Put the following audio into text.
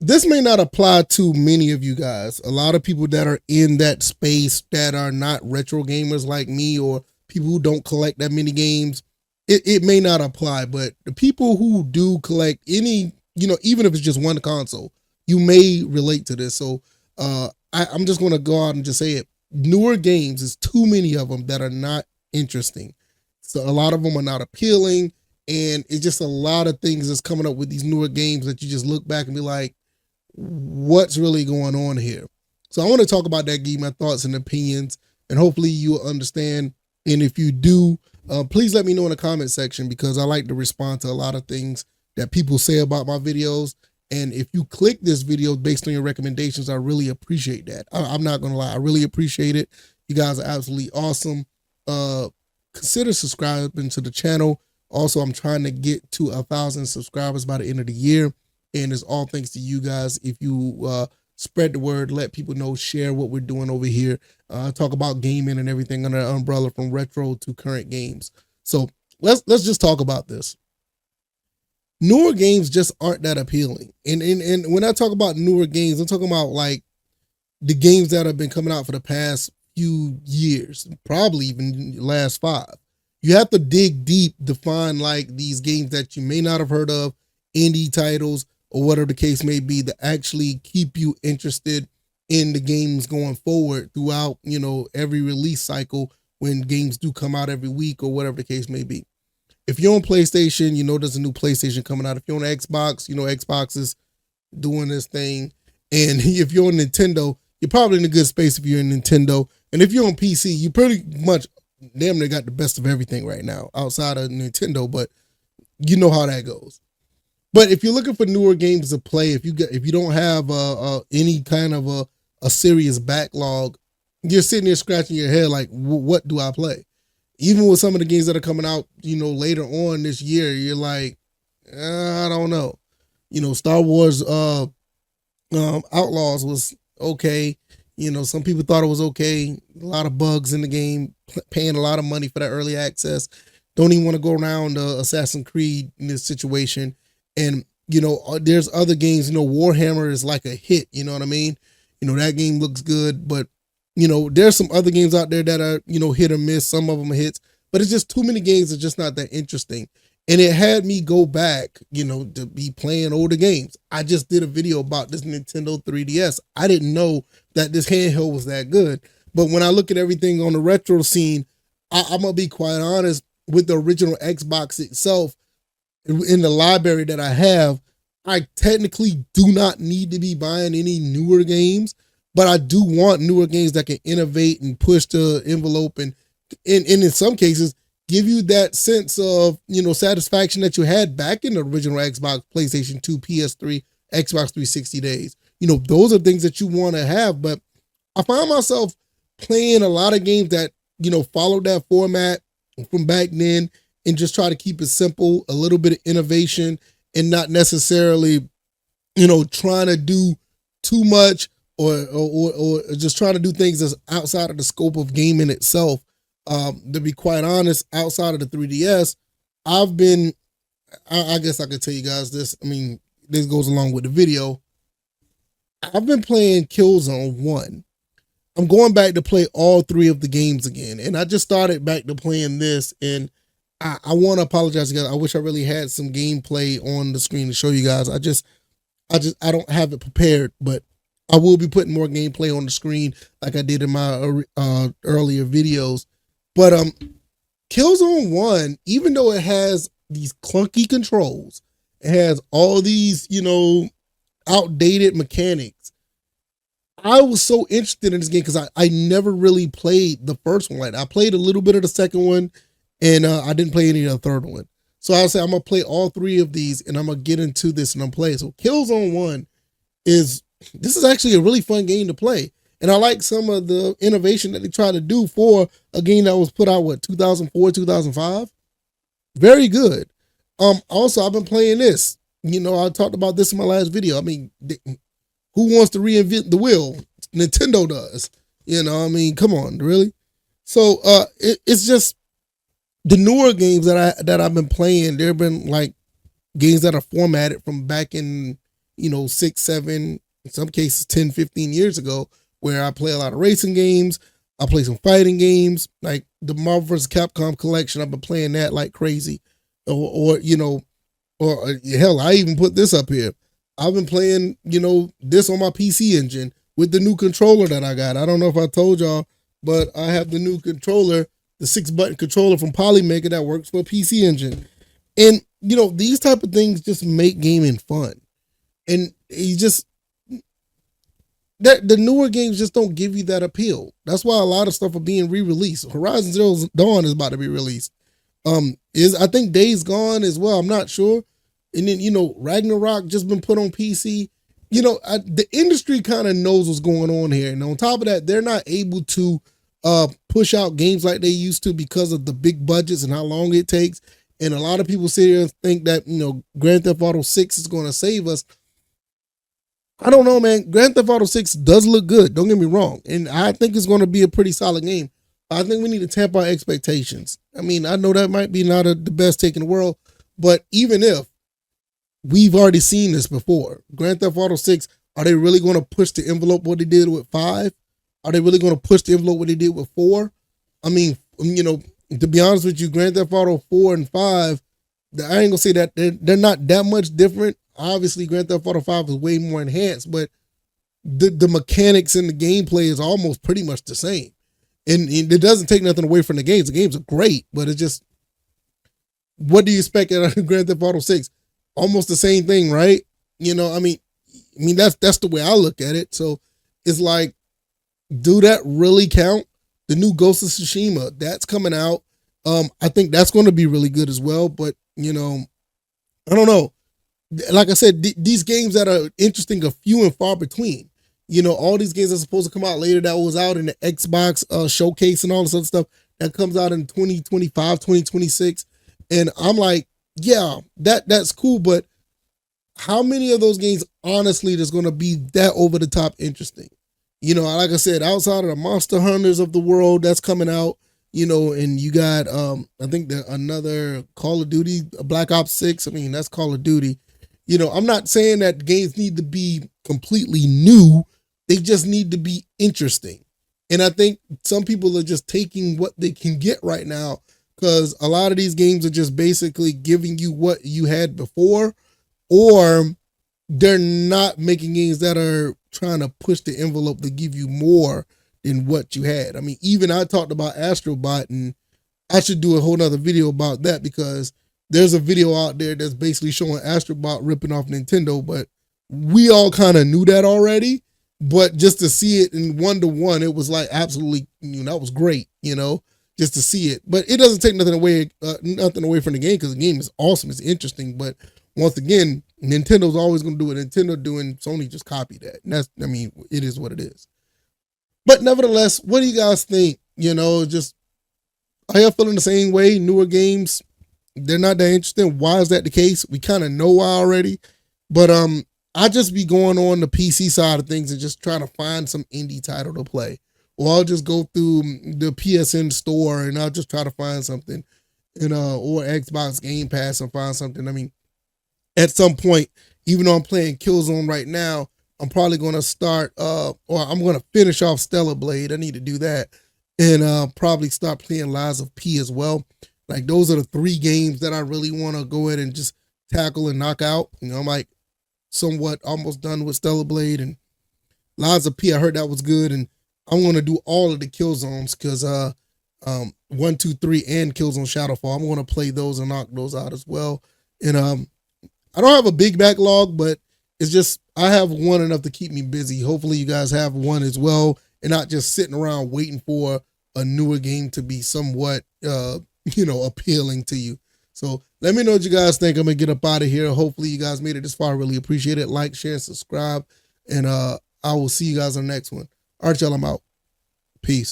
this may not apply to many of you guys. A lot of people that are in that space that are not retro gamers like me, or people who don't collect that many games, it may not apply. But the people who do collect any, even if it's just one console, you may relate to this. So I'm just going to go out and just say it. Newer games, is too many of them that are not interesting. So a lot of them are not appealing. And it's just a lot of things that's coming up with these newer games that you just look back and be like, what's really going on here? So I want to talk about that, give my thoughts and opinions, and hopefully you will understand. And if you do, please let me know in the comment section, because I like to respond to a lot of things that people say about my videos. And if you click this video based on your recommendations, I really appreciate that. I'm not going to lie. I really appreciate it. You guys are absolutely awesome. Consider subscribing to the channel. Also, I'm trying to get to 1,000 subscribers by the end of the year. And it's all thanks to you guys. If you spread the word, let people know, share what we're doing over here, talk about gaming and everything under the umbrella from retro to current games. So let's just talk about this. Newer games just aren't that appealing. And when I talk about newer games, I'm talking about like the games that have been coming out for the past few years, probably even the last 5. You have to dig deep to find like these games that you may not have heard of, indie titles, or whatever the case may be, that actually keep you interested in the games going forward throughout, every release cycle when games do come out every week or whatever the case may be. If you're on PlayStation, there's a new PlayStation coming out. If you're on Xbox, Xbox is doing this thing. And if you're on Nintendo, you're probably in a good space if you're in Nintendo. And if you're on PC, you pretty much damn near got the best of everything right now outside of Nintendo, but you know how that goes. But if you're looking for newer games to play, if you don't have any kind of a serious backlog, you're sitting there scratching your head like, what do I play? Even with some of the games that are coming out, later on this year, you're like, I don't know. Star Wars Outlaws was okay. Some people thought it was okay. A lot of bugs in the game, paying a lot of money for that early access. Don't even want to go around Assassin's Creed in this situation. And, there's other games, Warhammer is like a hit, you know what I mean? That game looks good, but, there's some other games out there that are, hit or miss. Some of them are hits, but it's just too many games that are just not that interesting. And it had me go back, to be playing older games. I just did a video about this Nintendo 3DS. I didn't know that this handheld was that good. But when I look at everything on the retro scene, I'm going to be quite honest, with the original Xbox itself, in the library that I have, I technically do not need to be buying any newer games, but I do want newer games that can innovate and push the envelope and in some cases give you that sense of, satisfaction that you had back in the original Xbox, PlayStation 2, PS3, Xbox 360 days. Those are things that you want to have, but I find myself playing a lot of games that, follow that format from back then and just try to keep it simple, a little bit of innovation, and not necessarily, trying to do too much or just trying to do things that's outside of the scope of gaming itself. To be quite honest, outside of the 3DS, I guess I could tell you guys this. I mean, this goes along with the video. I've been playing Killzone 1. I'm going back to play all 3 of the games again. And I just started back to playing this, and I want to apologize, guys. I wish I really had some gameplay on the screen to show you guys. I don't have it prepared, but I will be putting more gameplay on the screen like I did in my earlier videos. But Killzone 1, even though it has these clunky controls, it has all these, outdated mechanics, I was so interested in this game because I never really played the first one. Like, I played a little bit of the second one, and I didn't play any of the third one. So I say I'm going to play all 3 of these, and I'm going to get into this and I'm playing. So Killzone 1 this is actually a really fun game to play. And I like some of the innovation that they try to do for a game that was put out, 2004, 2005? Very good. Also, I've been playing this. I talked about this in my last video. I mean, who wants to reinvent the wheel? Nintendo does. Come on, really? So it's just the newer games that I've been playing. There have been like games that are formatted from back in 6, 7, in some cases 10, 15 years ago, where I play a lot of racing games. I play some fighting games, like the Marvel vs. Capcom collection. I've been playing that like crazy. Or hell, I even put this up here. I've been playing, this on my PC Engine with the new controller that I got. I don't know if I told y'all, but I have the new controller, the 6-button controller from Polymaker that works for PC Engine. And, these type of things just make gaming fun. And you just, the newer games just don't give you that appeal. That's why a lot of stuff are being re-released. Horizon Zero Dawn is about to be released. I think Days Gone as well. I'm not sure. And then, Ragnarok just been put on PC. The industry kind of knows what's going on here. And on top of that, they're not able to push out games like they used to because of the big budgets and how long it takes. And a lot of people sit here and think that, Grand Theft Auto 6 is going to save us. I don't know, man. Grand Theft Auto 6 does look good. Don't get me wrong. And I think it's going to be a pretty solid game. I think we need to tamp our expectations. I mean, I know that might be not the best take in the world, but even if we've already seen this before, Grand Theft Auto 6, are they really going to push the envelope what they did with 5? Are they really going to push the envelope what they did with 4? I mean, to be honest with you, Grand Theft Auto 4 and 5, I ain't going to say that they're not that much different. Obviously, Grand Theft Auto 5 is way more enhanced, but the mechanics and the gameplay is almost pretty much the same. And it doesn't take nothing away from the games. The games are great, but it's just, what do you expect out of Grand Theft Auto 6? Almost the same thing, right? I mean that's the way I look at it. So it's like, do that really count? The new Ghost of Tsushima, that's coming out. I think that's going to be really good as well. But I don't know. Like I said, these games that are interesting are few and far between. All these games are supposed to come out later that was out in the Xbox showcase and all this other stuff that comes out in 2025, 2026. And I'm like, yeah, that's cool. But how many of those games, honestly, that's going to be that over the top interesting? Like I said, outside of the Monster Hunters of the world that's coming out, and you got, I think another Call of Duty, Black Ops 6. I mean, that's Call of Duty. I'm not saying that games need to be completely new. They just need to be interesting. And I think some people are just taking what they can get right now, because a lot of these games are just basically giving you what you had before, or they're not making games that are trying to push the envelope to give you more than what you had. I mean, even I talked about Astrobot, and I should do a whole nother video about that, because there's a video out there that's basically showing Astrobot ripping off Nintendo, but we all kind of knew that already. But just to see it in 1-to-1, it was like absolutely, that was great, just to see it. But it doesn't take nothing away from the game, because the game is awesome. It's interesting. But once again, Nintendo's always going to do what Nintendo doing. Sony just copy that. And it is what it is. But nevertheless, what do you guys think? Just, are y'all feeling the same way? Newer games, they're not that interesting. Why is that the case? We kind of know why already. But I just be going on the PC side of things and just trying to find some indie title to play. Or I'll just go through the PSN store and I'll just try to find something, or Xbox Game Pass and find something. I mean, at some point, even though I'm playing Killzone right now, I'm probably going to start, or I'm going to finish off Stellar Blade. I need to do that. And probably start playing Lies of P as well. Like, those are the 3 games that I really want to go ahead and just tackle and knock out. I'm like somewhat almost done with Stellar Blade, and Lies of P, I heard that was good. And I'm going to do all of the Killzones, because 1, 2, 3 and Killzone Shadowfall, I'm going to play those and knock those out as well. And I don't have a big backlog, but it's just, I have one enough to keep me busy. Hopefully you guys have one as well, and not just sitting around waiting for a newer game to be somewhat, appealing to you. So let me know what you guys think. I'm going to get up out of here. Hopefully you guys made it this far. I really appreciate it. Like, share, subscribe, and I will see you guys on the next one. All right, y'all, I'm out. Peace.